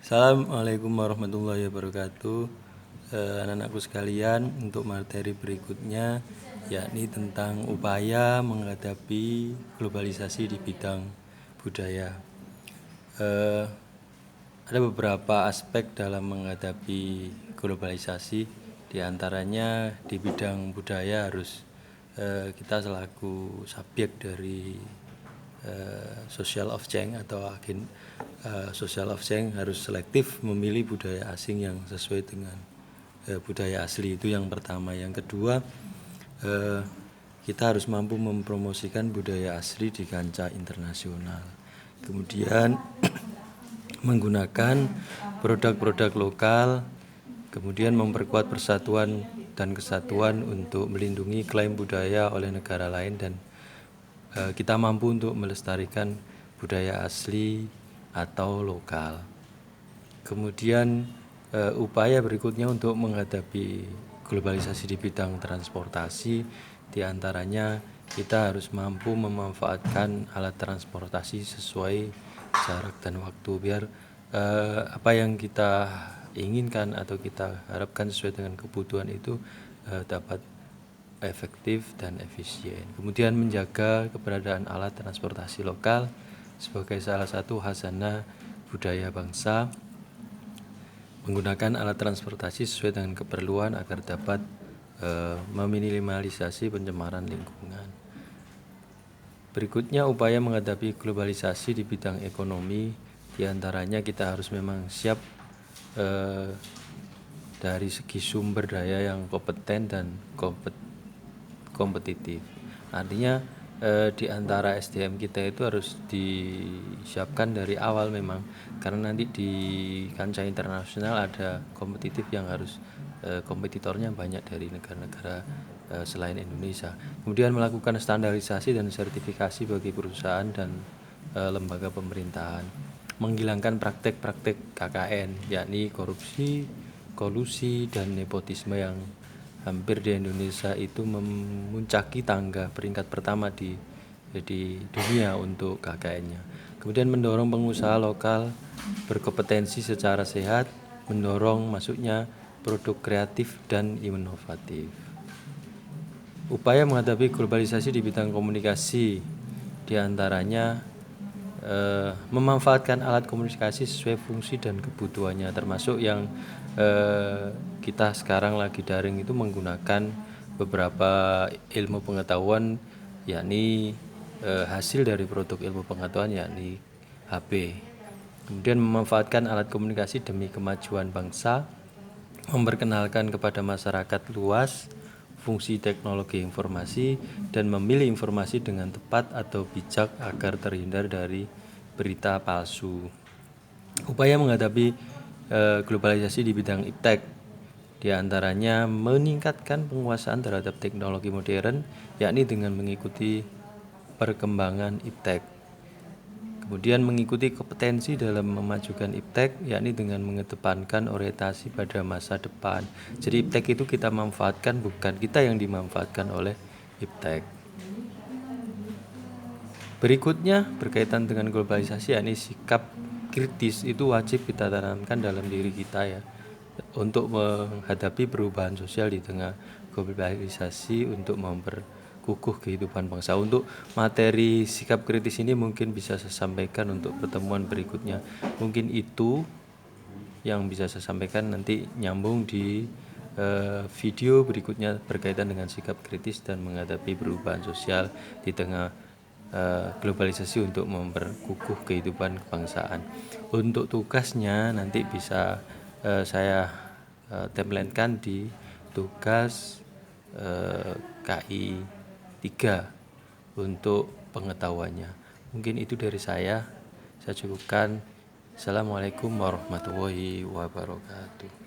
Assalamualaikum warahmatullahi wabarakatuh. Anak-anakku sekalian, untuk materi berikutnya yakni tentang upaya menghadapi globalisasi di bidang budaya. Ada beberapa aspek dalam menghadapi globalisasi, di antaranya di bidang budaya harus kita selaku subjek dari social of change atau agen social of change harus selektif memilih budaya asing yang sesuai dengan budaya asli. Itu yang pertama. Yang kedua, kita harus mampu mempromosikan budaya asli di kancah internasional. Kemudian menggunakan produk-produk lokal, kemudian memperkuat persatuan dan kesatuan untuk melindungi klaim budaya oleh negara lain, dan kita mampu untuk melestarikan budaya asli atau lokal. Kemudian upaya berikutnya untuk menghadapi globalisasi di bidang transportasi, diantaranya kita harus mampu memanfaatkan alat transportasi sesuai jarak dan waktu, biar apa yang kita inginkan atau kita harapkan sesuai dengan kebutuhan itu dapat efektif dan efisien. Kemudian menjaga keberadaan alat transportasi lokal sebagai salah satu khazanah budaya bangsa, menggunakan alat transportasi sesuai dengan keperluan agar dapat meminimalisasi pencemaran lingkungan. Berikutnya, upaya menghadapi globalisasi di bidang ekonomi, diantaranya kita harus memang siap dari segi sumber daya yang kompeten dan kompetitif. Artinya di antara SDM kita itu harus disiapkan dari awal memang, karena nanti di kancah internasional ada kompetitif yang harus kompetitornya banyak dari negara-negara selain Indonesia. Kemudian melakukan standarisasi dan sertifikasi bagi perusahaan dan lembaga pemerintahan, menghilangkan praktek-praktek KKN, yakni korupsi, kolusi, dan nepotisme yang hampir di Indonesia itu memuncaki tangga peringkat pertama di dunia untuk KKN-nya. Kemudian mendorong pengusaha lokal berkompetensi secara sehat, mendorong masuknya produk kreatif dan inovatif. Upaya menghadapi globalisasi di bidang komunikasi, diantaranya memanfaatkan alat komunikasi sesuai fungsi dan kebutuhannya, termasuk yang kita sekarang lagi daring itu menggunakan beberapa ilmu pengetahuan, yakni hasil dari produk ilmu pengetahuan, yakni HP. Kemudian memanfaatkan alat komunikasi demi kemajuan bangsa, memperkenalkan kepada masyarakat luas fungsi teknologi informasi, dan memilih informasi dengan tepat atau bijak agar terhindar dari berita palsu. Upaya menghadapi globalisasi di bidang iptek, diantaranya meningkatkan penguasaan terhadap teknologi modern, yakni dengan mengikuti perkembangan iptek. Kemudian mengikuti kompetensi dalam memajukan iptek, yakni dengan mengedepankan orientasi pada masa depan. Jadi iptek itu kita manfaatkan, bukan kita yang dimanfaatkan oleh iptek. Berikutnya berkaitan dengan globalisasi, yakni sikap kritis itu wajib kita tanamkan dalam diri kita ya, untuk menghadapi perubahan sosial di tengah globalisasi, untuk memperkukuh kehidupan bangsa. Untuk materi sikap kritis ini mungkin bisa saya sampaikan untuk pertemuan berikutnya. Mungkin itu yang bisa saya sampaikan, nanti nyambung di video berikutnya berkaitan dengan sikap kritis dan menghadapi perubahan sosial di tengah globalisasi untuk memperkukuh kehidupan kebangsaan. Untuk tugasnya nanti bisa saya templatekan di tugas KI 3 untuk pengetahuannya. Mungkin itu dari saya cukupkan. Assalamualaikum warahmatullahi wabarakatuh.